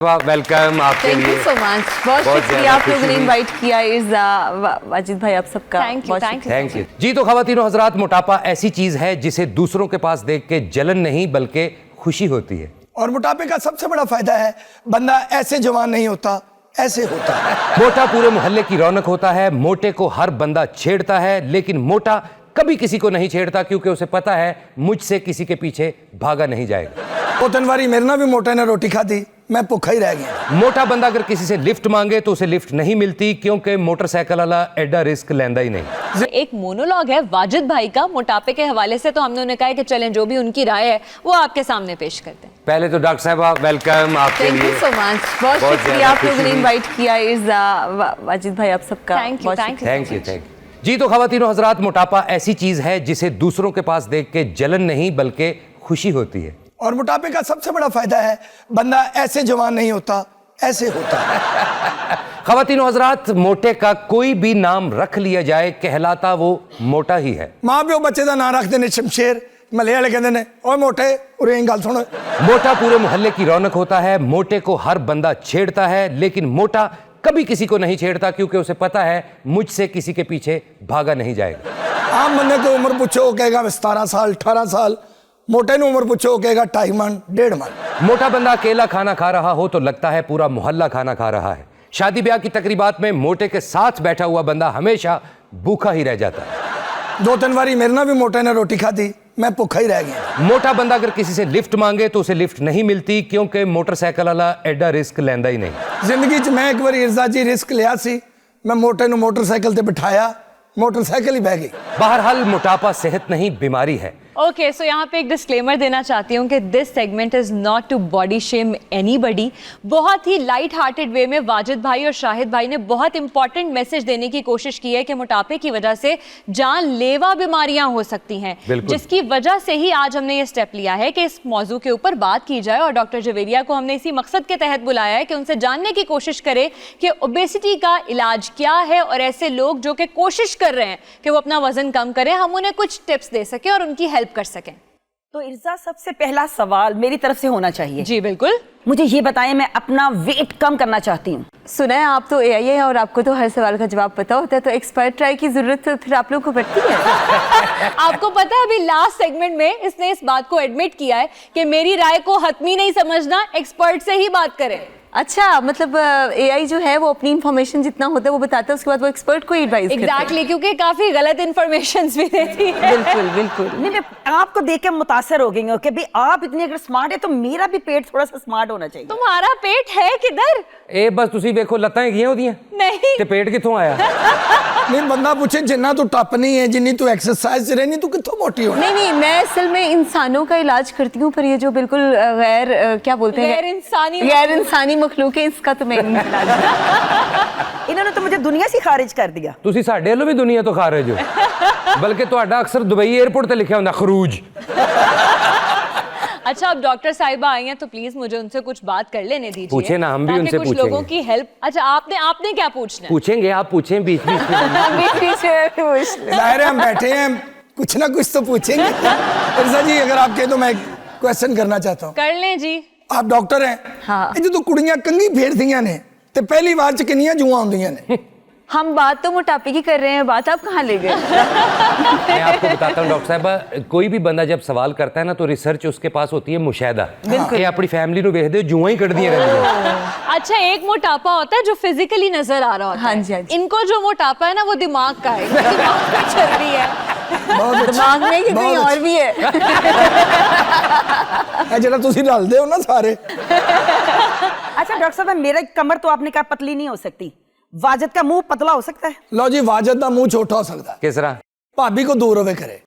Welcome आपके लिए। Thank you so much, बहुत शुक्रिया आप लोगों ने इनवाइट किया। इर्जा, वाजिद भाई, आप सबका थैंक यू जी। तो ख़वातीनो हज़रात, मोटापा ऐसी चीज़ है जिसे दूसरों के पास देख के जलन नहीं बल्कि खुशी होती है। और मोटापे का सबसे बड़ा फायदा है, बंदा ऐसे जवान नहीं होता, ऐसे होता है। मोटा पूरे मोहल्ले की रौनक होता है। मोटे को हर बंदा छेड़ता है, लेकिन मोटा कभी किसी को नहीं छेड़ता क्योंकि उसे पता है मुझसे किसी के पीछे भागा नहीं जाएगा। वो तनवारी मेरे ना भी मोटे ने रोटी खाती, मैं भूखा ही रह गया। मोटा बंदा अगर किसी से लिफ्ट मांगे तो उसे लिफ्ट नहीं मिलती क्योंकि मोटरसाइकिल वाला एडा रिस्क लेंदा ही नहीं। एक मोनोलॉग है वाजिद भाई का मोटापे के हवाले से, तो हमने उन्हें कहा कि चलें जो भी उनकी राय है वो आपके सामने पेश करते हैं। पहले तो डॉक्टर साहब वेलकम आपके लिए। थैंक यू सो मच, बहुत शुक्रिया आप लोगों ने इनवाइट किया। इर्जा, वाजिद भाई, आप सबका थैंक यू जी। तो ख़वातीनो हज़रात, मोटापा ऐसी चीज़ है जिसे दूसरों के पास देख के जलन नहीं बल्कि खुशी होती है। और मोटापे का सबसे बड़ा फायदा है, बंदा ऐसे जवान नहीं होता, ऐसे होता है। ख़वातीनो हज़रात, मोटे का कोई भी नाम रख लिया जाए कहलाता वो मोटा ही है। माँ प्यो बच्चे का नाम रखते ने शमशेर, मले वाले कहते ने ओए मोटे, उरे गल सुनो। मोटा पूरे मोहल्ले की रौनक होता है। मोटे को हर बंदा छेड़ता है, लेकिन मोटा कभी किसी को नहीं छेड़ता क्योंकि उसे पता है मुझसे किसी के पीछे भागा नहीं जाएगा। आम बंदे को उम्र पूछो कहेगा 17 साल 18 साल, मोटे ने उम्र पूछो कहेगा 2.5 मन 1.5 मन। मोटा बंदा अकेला खाना खा रहा हो तो लगता है पूरा मोहल्ला खाना खा रहा है। शादी ब्याह की तकरीबात में मोटे के साथ बैठा हुआ बंदा हमेशा भूखा ही रह जाता है। 2-3 बारी मेरे ना भी मोटे ने रोटी खाती, मैं भूखा ही रह गया। मोटा बंदा अगर किसी से लिफ्ट मांगे तो उसे लिफ्ट नहीं मिलती क्योंकि मोटरसाइकिल वाला एडा रिस्क लेंदा ही नहीं। जिंदगी च मैं एक बार इर्जा जी रिस्क लिया सी, मैं मोटे नु मोटरसाइकिल ते बिठाया, मोटरसाइकिल ही बह गई। बहरहाल मोटापा सेहत नहीं बीमारी है। ओके, सो यहाँ पे एक डिस्क्लेमर देना चाहती हूँ कि this segment is not to body shame anybody. बहुत ही लाइट हार्टेड वे में वाजिद भाई और शाहिद भाई ने बहुत इंपॉर्टेंट मैसेज देने की कोशिश की है कि मोटापे की वजह से जानलेवा बीमारियां हो सकती हैं, जिसकी वजह से ही आज हमने ये स्टेप लिया है कि इस मौजू के ऊपर बात की जाए। और डॉक्टर जवेरिया को हमने इसी मकसद के तहत बुलाया है कि उनसे जानने की कोशिश करें कि ओबेसिटी का इलाज क्या है, और ऐसे लोग जो कि कोशिश कर रहे हैं कि वो अपना वजन कम करें, हम उन्हें कुछ टिप्स दे सकें और उनकी हेल्प कर सकें। तो इर्जा, सबसे पहला सवाल मेरी तरफ से होना चाहिए। जी बिल्कुल। मुझे ये बताएं, मैं अपना वेट कम करना चाहती हूँ। सुना है आप तो एआई है और आपको तो हर सवाल का जवाब पता होता है, तो एक्सपर्ट ट्राई की जरूरत तो फिर आप लोग को पड़ती है। आपको पता है अभी लास्ट सेगमेंट में इसने इस बात को एडमिट किया है कि मेरी राय को हतमी नहीं समझना, एक्सपर्ट से ही बात करें। अच्छा, मतलब एआई जो है वो अपनी इंफॉर्मेशन जितना होता है वो बताता है, उसके बाद वो एक्सपर्ट को एडवाइस करता है। एग्जैक्टली, क्योंकि काफी गलत इंफॉर्मेशंस भी देती है। बिल्कुल बिल्कुल। नहीं, मैं आपको देख के मुतासर हो गई हूँ कि भाई आप इतनी अगर स्मार्ट है तो मेरा भी पेट थोड़ा सा स्मार्ट होना चाहिए। तुम्हारा पेट है किधर? ए बस तुसी देखो लत्तां कियां होदियां नहीं ते पेट कित्थों आया? नहीं, बंदा पूछे जिन्ना तू टप नहीं है, जिन्नी तू एक्सरसाइज रहनी, तू कित्थों मोटी हो? नहीं, मैं असल में इंसानों का इलाज करती हूँ, पर ये जो बिल्कुल गैर क्या बोलते हैं, गैर इंसानी मखलूक है, इसका तो मैं इन्होंने तो मुझे दुनिया से खारिज कर दिया। तुसी साडे वालों भी दुनिया तो खारिज हो, बल्कि तुहाडा अक्सर दुबई एयरपोर्ट ते लिखा हुंदा खरूज। अच्छा, अब डॉक्टर साहिबा आई हैं तो प्लीज मुझे उनसे कुछ बात कर लेने दीजिए। पूछे ना, हम भी उनसे कुछ लोगों की हेल्प। अच्छा, आपने क्या पूछना है? पूछेंगे, आप पूछें बीच बीच में। जाहिर है हम बैठे हैं, कुछ ना कुछ तो पूछेंगे। इर्जा जी, अगर आप कहें तो मैं क्वेश्चन करना चाहता हूँ। कर लें जी। आप डॉक्टर हैं। हाँ। जो तो कुड़ियां कंघी फेरदियां ने ते पहली बार च किन्नियां जुआं आउंदियां ने? हम बात तो मोटापे की कर रहे हैं, बात आप कहाँ ले गए? मैं आपको बताता हूँ डॉक्टर साहबा, कोई भी बंदा जब सवाल करता है ना तो रिसर्च उसके पास होती है मुशाहिदा कि अपनी फैमिली नु वेख दे जुआं ही कट दिए रहंदियां। अच्छा, एक मोटापा होता है जो फिजिकली नजर आ रहा होता है। हाँ जी, हाँ जी। इनको जो मोटापा है ना वो दिमाग का है, दिमाग पे चल रही है। दिमाग में कि कहीं और भी है? जरा तुसी डाल दे हो ना सारे। अच्छा डॉक्टर साहब, मेरा कमर तो आपने कहा पतली नहीं हो सकती, वाजिद का मुंह पतला हो सकता है? लो जी, वाजिद का मुंह छोटा हो सकता है। किस तरह? भाभी को दूर होवे करे।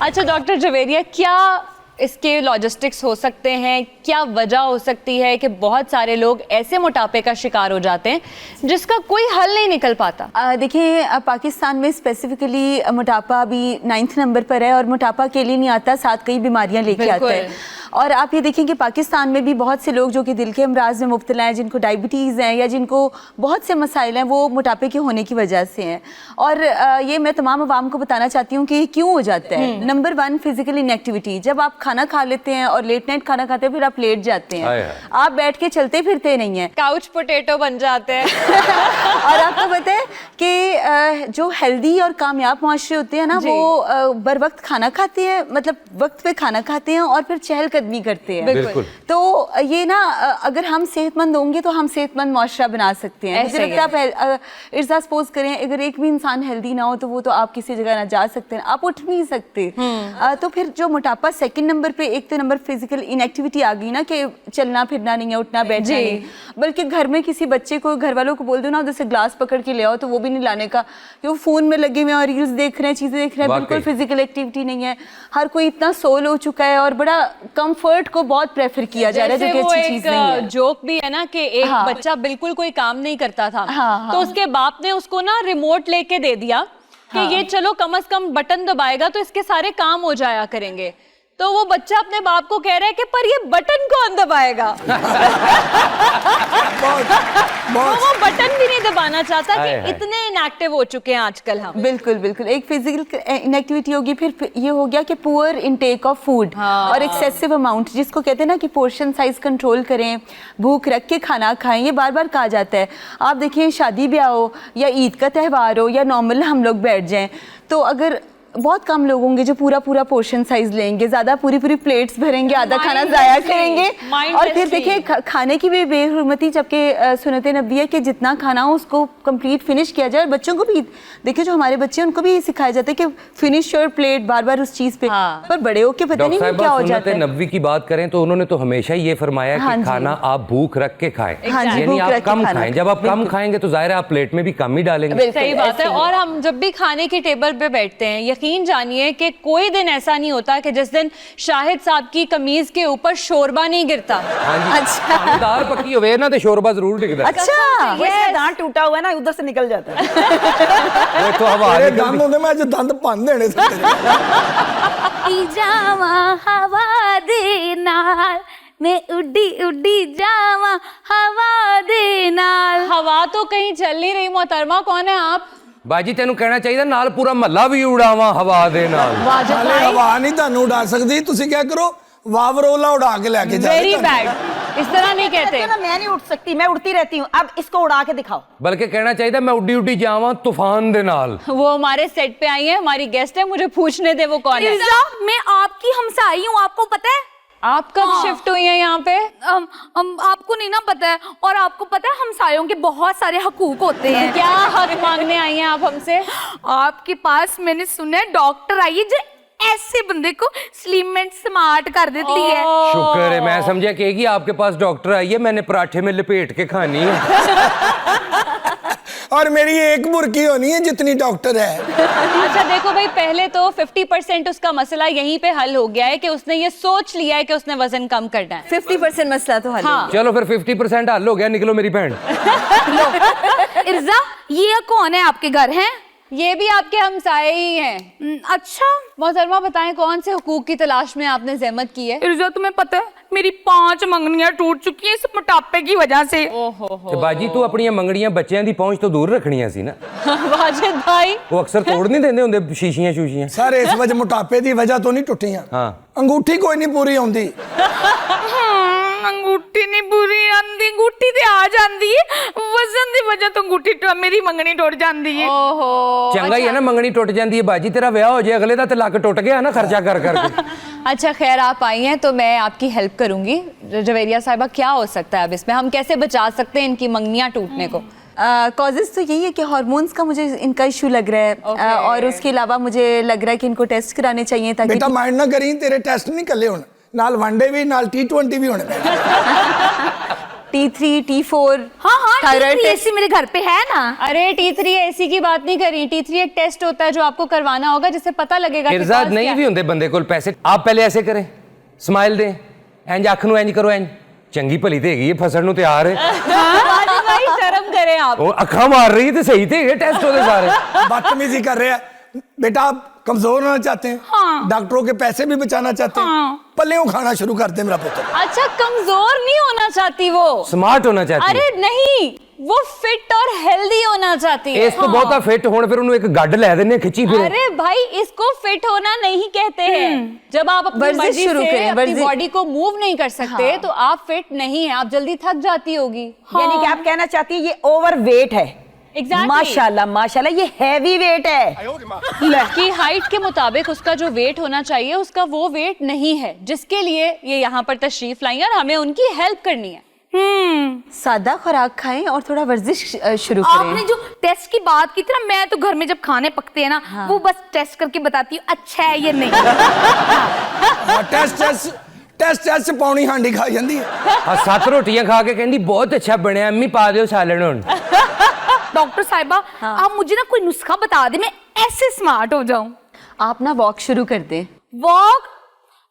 अच्छा डॉक्टर जवेरिया, क्या इसके लॉजिस्टिक्स हो सकते हैं? क्या वजह हो सकती है कि बहुत सारे लोग ऐसे मोटापे का शिकार हो जाते हैं जिसका कोई हल नहीं निकल पाता? देखिए, पाकिस्तान में स्पेसिफिकली मोटापा अभी 9th नंबर पर है, और मोटापा अकेले नहीं आता, साथ कई बीमारियां लेके आता है। और आप ये देखें कि पाकिस्तान में भी बहुत से लोग जो कि दिल के अमराज में मुब्तला हैं, जिनको डायबिटीज़ हैं या जिनको बहुत से मसाइल हैं, वो मोटापे के होने की वजह से हैं। और ये मैं तमाम अवाम को बताना चाहती हूँ कि ये क्यों हो जाता है। Number 1, physical inactivity. जब आप खाना खा लेते हैं और लेट नाइट खाना खाते हैं, फिर आप लेट जाते हैं, आप बैठ के चलते फिरते नहीं हैं, काउच पोटैटो बन जाते हैं। और आपको पता है कि जो हेल्दी और कामयाब माशरे होते हैं ना, वो बर वक्त खाना खाते हैं, मतलब वक्त पे खाना खाते हैं और फिर चहलकदमी करते हैं। बिल्कुल। तो ये ना अगर हम सेहतमंद होंगे तो हम सेहतमंद माशरा बना सकते हैं। मुझे लगता है इर्जा सपोज करें, अगर एक भी इंसान हेल्दी ना हो तो वो तो आप किसी जगह ना जा सकते हैं, आप उठ नहीं सकते। तो फिर जो मोटापा सेकंड नंबर पे, एक तो नंबर फिजिकल इनएक्टिविटी आ गई ना, कि चलना फिरना नहीं है, उठना बैठना नहीं, बल्कि घर में किसी बच्चे को, घर वालों को बोल दो ना जैसे ग्लास पकड़ के ले आओ, तो वो भी नहीं लाने का, कि वो फोन में लगे हुए हैं और रील्स देख रहे हैं, चीजें देख रहे हैं, बिल्कुल फिजिकल एक्टिविटी नहीं है। हर कोई इतना सोल हो चुका है और बड़ा कंफर्ट को बहुत प्रेफर किया जा रहा है, जो कि अच्छी चीज नहीं है। जोक भी है ना कि एक बच्चा बिल्कुल कोई काम नहीं करता था, तो उसके बाप ने उसको ना रिमोट लेके दे दिया कि ये चलो कम से कम बटन दबाएगा तो इसके सारे काम हो जाया करेंगे। तो वो बच्चा अपने बाप को कह रहा है कि पर ये बटन कौन दबाएगा? वो बटन भी नहीं दबाना चाहता कि इतने इनएक्टिव हो चुके हैं आजकल हम। बिल्कुल बिल्कुल। एक फिजिकल इनएक्टिविटी होगी, फिर ये हो गया कि पुअर इनटेक ऑफ फूड और एक्सेसिव अमाउंट, जिसको कहते हैं ना कि पोर्शन साइज कंट्रोल करें, भूख रख के खाना खाएं, ये बार बार कहा जाता है। आप देखिए शादी ब्याह हो या ईद का त्यौहार हो या नॉर्मल हम लोग बैठ जाएं, तो अगर बहुत कम लोग होंगे जो पूरा पोर्शन साइज लेंगे, ज्यादा पूरी प्लेट्स भरेंगे, आधा खाना जाया करेंगे। और फिर देखिए खाने की भी बेहुरमती, जबकि सुन्नत नबी है कि जितना खाना हो उसको कंप्लीट फिनिश किया जाए। और बच्चों को भी देखिए, जो हमारे बच्चे हैं उनको भी सिखाया जाता है कि फिनिश योर प्लेट, बार बार उस चीज पे। पर बड़े होके पता नहीं क्या हो जाता है। नबी की बात करें तो उन्होंने तो हमेशा ये फरमाया कि खाना आप भूख रख के खाएं, यानी आप कम खाएं। जब आप कम खाएंगे तो जाहिर है आप प्लेट में भी कम ही डालेंगे। सही बात है। और हम जब भी खाने की टेबल पे बैठते हैं, यकीन जानिए कि कोई दिन ऐसा नहीं होता कि जिस दिन शाहिद साहब की कमीज के ऊपर शोरबा नहीं गिरता। अच्छा, दाल पकी हुए ना तो शोरबा जरूर दिखता है। अच्छा, वो इसका दांत टूटा हुआ है ना, उधर से निकल जाता है। वो तो हवा अरे दंद होंदे, मैं जो दंद भन देने से जावा हवा दे नाल, मैं उड्डी उड्डी जावा हवा दे नाल। हवा तो कहीं चल नहीं रही मोहतरमा, कौन है आप? बाजी तेनू कहना चाहिए नाल पूरा महला भी उड़ावा हवा दे नाल। हाले हवा नहीं ਤੁਹਾਨੂੰ उड़ा सकती, ਤੁਸੀਂ क्या करो वावरोला उड़ा के लेके जाओ। वेरी बैड, इस तरह नहीं कहते। ना मैं नहीं उठ सकती, मैं उड़ती रहती हूँ, अब इसको उड़ा के दिखाओ। बल्कि कहना चाहिए मैं उड्डी उड्डी जावा तूफान दे नाल। वो हमारे सेट पे आई है, हमारी गेस्ट है, मुझे पूछने दे वो कौन है। मैं आपकी हमसाई हूँ, आपको पता है? आप कब शिफ्ट हुई हैं यहाँ पे? आपको नहीं ना पता है, और आपको पता है हमसायों के बहुत सारे हकूक होते हैं। क्या हक मांगने आई हैं आप हमसे? आपके पास मैंने सुना है डॉक्टर आई है जो ऐसे बंदे को स्लिम एंड स्मार्ट कर देती है। शुक्र है, मैं समझा कि आपके पास डॉक्टर आई है, मैंने पराठे में लपेट के खानी है। और मेरी एक बुर्की होनी है जितनी डॉक्टर है। अच्छा देखो भाई, पहले तो 50% उसका मसला यहीं पे हल हो गया है कि उसने ये सोच लिया है कि उसने वजन कम करना है। 50% मसला तो हल हो गया। चलो फिर 50% हल हो गया, निकलो मेरी बहन। इर्जा, ये कौन है आपके घर हैं? ये भी आपके हमसाये ही हैं। अच्छा मोहतरमा बताएं, कौन से हुकूक की तलाश में आपने ज़हमत की है? इर्जा, तुम्हें पता है मेरी 5 मंगनियां टूट चुकी हैं इस मोटापे की वजह से। ते बाजी तू अपनी मंगड़ियां बच्चों की पहुंच तो दूर रखनियां सी ना। वाजिद भाई वो अक्सर तोड़ नहीं देंदे हुंदे शीशियां शूशियां। सर इस वजह मोटापे की वजह तो नहीं टुटियां। हाँ, अंगूठी कोई नहीं पूरी आउंदी। अंगूठी नहीं पूरी आंदी, अंगूठी ते आ जांदी है, वजन दी वजह तो अंगूठी मेरी मंगनी टूट जांदी है। ओहो, चंगा ही है ना, मंगनी टुट जाती है। बाजी तेरा ब्याह हो जाए, अगले दा ते लक टुट गया ना खर्चा कर करके। अच्छा खैर, आप आई हैं तो मैं आपकी हेल्प करूंगी। जवेरिया साहिबा, क्या हो सकता है अब इसमें, हम कैसे बचा सकते हैं इनकी मंगनियां टूटने को? कॉजेज तो यही है कि हार्मोन्स का मुझे इनका इशू लग रहा है। और उसके अलावा मुझे लग रहा है कि इनको टेस्ट कराने चाहिए ताकि। बेटा माइंड ना करी, तेरे टेस्ट नहीं कले हुण, नाल वनडे भी नाल T20 भी होने। T3 T4। हाँ थायराइड टेस्ट मेरे घर पे है ना। अरे T3 एसी की बात नहीं करी, T3 एक टेस्ट होता है जो आपको करवाना होगा, जिससे पता लगेगा कि इर्जाद नहीं भी होंगे बंदे को पैसे। आप पहले ऐसे करें, स्माइल दें, इंज अख नूं इंज करो, इंज चंगी भली ते हैगी फसण नूं तैयार है। भाई शर्म करें आप। वो अखा मार रही तो सही थे टेस्ट होते सारे। बदतमीजी कर रहे हैं बेटा, आप कमजोर होना चाहते हैं, डॉक्टरों के पैसे भी बचाना चाहते हैं, पल्लेओं खाना शुरू कर दे मेरा पुत्र। अच्छा, कमजोर नहीं होना चाहती वो, स्मार्ट होना चाहती है। अरे नहीं, वो फिट और हेल्दी होना चाहती है। इस तो बहुता फिट होने, फिर उन्हें एक गड्ढ लै देने खिंची फिर। अरे भाई, इसको फिट होना नहीं कहते हैं। जब आप अपनी वर्जिश मर्जी शुरू से करें, अपनी वर्जिश। बॉडी को मूव नहीं कर सकते तो आप फिट नहीं है, आप जल्दी थक जाती होगी। यानी कि आप कहना चाहती है ये ओवर वेट है। Exactly. माशाल्लाह माशाल्लाह, ये हैवी वेट है। की हाइट के मुताबिक उसका जो वेट होना चाहिए उसका वो वेट नहीं है, जिसके लिए ये यहाँ पर तशरीफ लाई और हमें उनकी हेल्प करनी है। सादा खुराक खाएं और थोड़ा वर्जिश शुरू आपने करें। जो टेस्ट की बात की थी ना, मैं तो घर में जब खाने पकते हैं ना, वो बस टेस्ट करके बताती हूँ अच्छा है ये नहीं। टेस्ट पौनी हांडी खा जाती है। हाँ, 7 रोटियां खा के कहती बहुत अच्छा बनया, अम्मी पा दियो सालन हुण। डॉक्टर साहिबा, आप मुझे ना कोई नुस्खा बता दे, मैं ऐसे स्मार्ट हो जाऊं। आप ना वॉक शुरू कर दें। वॉक?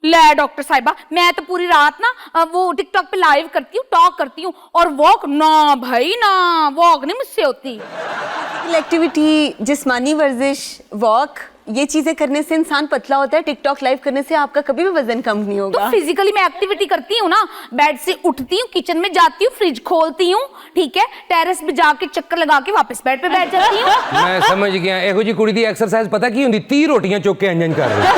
ले डॉक्टर साहिबा, मैं तो पूरी रात ना वो टिकटॉक पे लाइव करती हूँ, टॉक करती हूँ, और वॉक ना भाई ना, वॉक नहीं मुझसे होती। फिजिकल एक्टिविटी, जिस्मानी वर्जिश, वॉक, ये चीजें करने से इंसान पतला होता है। टिकटॉक लाइव करने से आपका कभी भी वजन कम नहीं होगा। तो फिजिकली मैं एक्टिविटी करती हूँ ना, बेड से उठती हूँ, किचन में जाती हूँ, फ्रिज खोलती हूँ, ठीक है, टेरेस पे जाके चक्कर लगा के वापस बेड पे बैठ जाती हूँ। मैं समझ गया, एहो जी कुड़ी दी एक्सरसाइज पता की हुंदी, 30 रोटियां चुक के अंजन कर रही।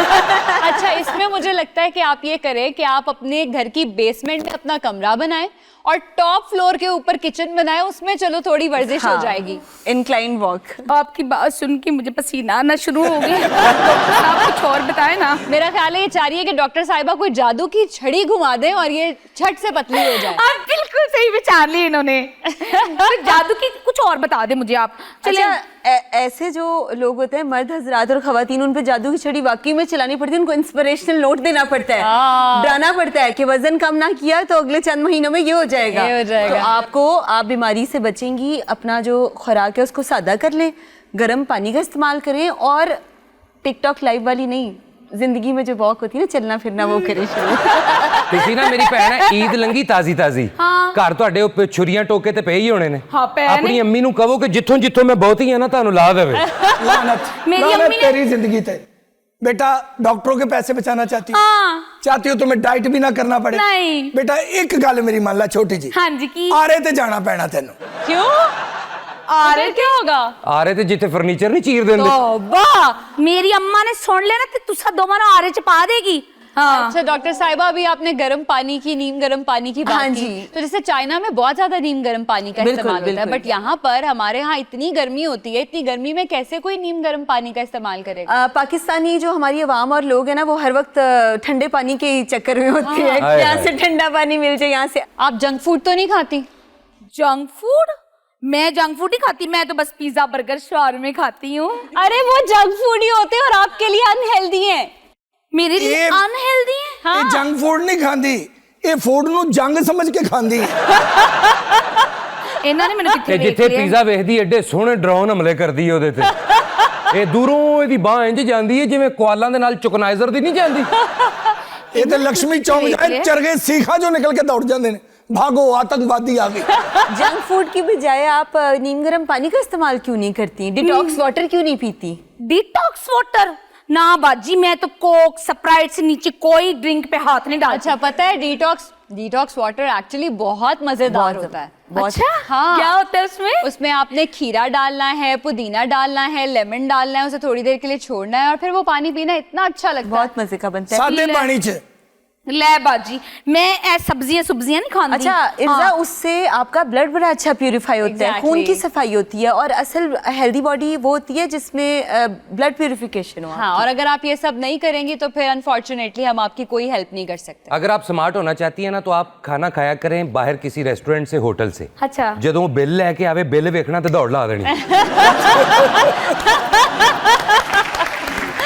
अच्छा, इसमें मुझे लगता है कि आप ये करें कि आप अपने घर की बेसमेंट में अपना कमरा बनाएं और टॉप फ्लोर के ऊपर किचन बनाएं, उसमें चलो थोड़ी वर्जिश हो जाएगी। Incline walk. आपकी बात सुन के मुझे पसीना आना शुरू हो गया। आप कुछ और बताएं ना। मेरा ख्याल है ये चाह रही है कि डॉक्टर साहिबा कोई जादू की छड़ी घुमा दें और ये झट से पतली हो जाए। आप बिल्कुल सही विचार लिए इन्होंने। तो जादू की कुछ और बता दे मुझे आप। चलिए। अच्छा, ऐसे जो लोग होते हैं, मर्द हजरात और खवातीन, उन पे जादू की छड़ी वाकई में चलानी पड़ती है। उनको इंस्पिरेशनल नोट देना पड़ता है, डराना पड़ता है कि वजन कम ना किया तो अगले चंद महीनों में ये हो जाएगा। तो आप बीमारी से बचेंगी। अपना जो खुराक है उसको सादा कर लें, गर्म पानी का इस्तेमाल करें, और टिकटॉक लाइव वाली नहीं, जिंदगी में जो वॉक होती है ना, चलना फिरना, वो करें शुरू। ਤੁਸੀਂ ਨਾ ਮੇਰੀ ਭੈਣ ਹੈ, ਈਦ ਲੰਗੀ ਤਾਜ਼ੀ ਤਾਜ਼ੀ, ਘਰ ਤੁਹਾਡੇ ਉੱਪਰ ਛੁਰੀਆਂ ਟੋਕੇ ਤੇ ਪਏ ਹੀ ਹੋਣੇ ਨੇ। ਹਾਂ, ਪਏ ਨੇ। ਆਪਣੀ ਅੰਮੀ ਨੂੰ ਕਹੋ ਕਿ ਜਿੱਥੋਂ ਜਿੱਥੋਂ ਮੈਂ ਬਹੁਤੀ ਆ ਨਾ ਤੁਹਾਨੂੰ ਲਾ ਦੇਵੇ। मेरी लानत अम्मी ने- तेरी जिंदगी थे बेटा। डॉक्टरों के पैसे बचाना चाहती हो? हाँ। चाहती हो तुम्हें डाइट भी ना करना पड़े? नहीं। बेटा एक गल मेरी मान ला छोटी जी। हाँ जी, की? आरे ते जाना पैना तेनू। क्यों? अरे क्या होगा? ਆ ਰਹੇ ਤੇ ਜਿੱਥੇ ਫਰਨੀਚਰ ਨਹੀਂ ਚੀਰ ਦਿੰਦੇ। वाह, मेरी अम्मा ने सुन लेना तो तुसा दोवां नूं आरे च पा देगी। हाँ। अच्छा डॉक्टर साहिबा, अभी आपने गर्म पानी की, नीम गर्म पानी की बात हाँ की, जी। तो जैसे चाइना में बहुत ज्यादा नीम गर्म पानी का बिल्कुल, इस्तेमाल होता है, बिल्कुल। बट यहाँ पर हमारे यहाँ इतनी गर्मी होती है, इतनी गर्मी में कैसे कोई नीम गर्म पानी का इस्तेमाल करेगा? पाकिस्तानी जो हमारी अवाम और लोग हैं ना, वो हर वक्त ठंडे पानी के ही चक्कर में होते हैं। हाय, यहाँ हाय। से ठंडा पानी मिल जाए, यहाँ से। आप जंक फूड तो नहीं खाती? Junk food? मैं जंक फूड ही खाती, मैं तो बस पिज्जा बर्गर शवारमे खाती हूँ। अरे वो जंक फूड ही होते हैं और आपके लिए अनहेल्दी हैं। मेरे लिए ये- अनहेल्दी है। ये जंक फूड नहीं खांदी, ये फूड ਨੂੰ ਜੰਗ ਸਮਝ ਕੇ ਖਾਂਦੀ ਹੈ। ਇਹਨਾਂ ਨੇ ਮੈਨੂੰ ਤੇ ਕਿੱਥੇ ਜਿੱਥੇ ਵੇਖ ਲਿਆ। ਪੀਜ਼ਾ ਵੇਖਦੀ ਐਡੇ ਸੋਹਣੇ ਡਰੋਨ ਹਮਲੇ ਕਰਦੀ ਹੈ ਉਹਦੇ ਤੇ। ਇਹ ਦੂਰੋਂ ਇਹਦੀ ਬਾਹ ਇੰਜ ਜਾਂਦੀ ਹੈ ਜਿਵੇਂ ਕੁਆਲਾਂ ਦੇ ਨਾਲ ਚੁਕਨਾਈਜ਼ਰ ਦੀ ਨਹੀਂ ਜਾਂਦੀ। ਇਹ ਤੇ ਲక్ష్ਮੀ ਚੌਂਕ ਜਾਏ ਚਰਗੇ ਸੀਖਾਂ ਜੋ ਨਿਕਲ ਕੇ ਦੌੜ ਜਾਂਦੇ ਨੇ, भागो आतंकवादी आ गए। जंक फूड की बजाय आप नीम गर्म पानी का इस्तेमाल क्यों नहीं करती? डिटॉक्स वाटर क्यों नहीं पीती? डिटॉक्स वाटर ना बाजी, मैं तो कोक स्प्राइट से नीचे कोई ड्रिंक पे हाथ नहीं डालती। अच्छा, पता है डिटॉक्स वाटर एक्चुअली बहुत मजेदार होता है। अच्छा, हाँ। क्या होता है उसमें? उसमें आपने खीरा डालना है, पुदीना डालना है, लेमन डालना है, उसे थोड़ी देर के लिए छोड़ना है और फिर वो पानी पीना इतना अच्छा लगता है। बहुत मजे का बनता है। सादे पानी च ले बाजी, मैं सब्जियां नहीं खाती। अच्छा इर्जा, उससे आपका ब्लड बड़ा अच्छा प्यूरिफाई होता है, खून की सफाई होती है, और असल हेल्दी बॉडी वो होती है जिसमें ब्लड प्यूरिफिकेशन हो। हाँ, और अगर आप ये सब नहीं करेंगी तो फिर अनफॉर्चुनेटली हम आपकी कोई हेल्प नहीं कर सकते। अगर आप स्मार्ट होना चाहती है ना, तो आप खाना खाया करें बाहर किसी रेस्टोरेंट से, होटल से। अच्छा। ਜਦੋਂ ਬਿੱਲ ਲੈ ਕੇ ਆਵੇ, ਬਿੱਲ ਵੇਖਣਾ ਤੇ ਦੌੜ ਲਾ ਦੇਣੀ।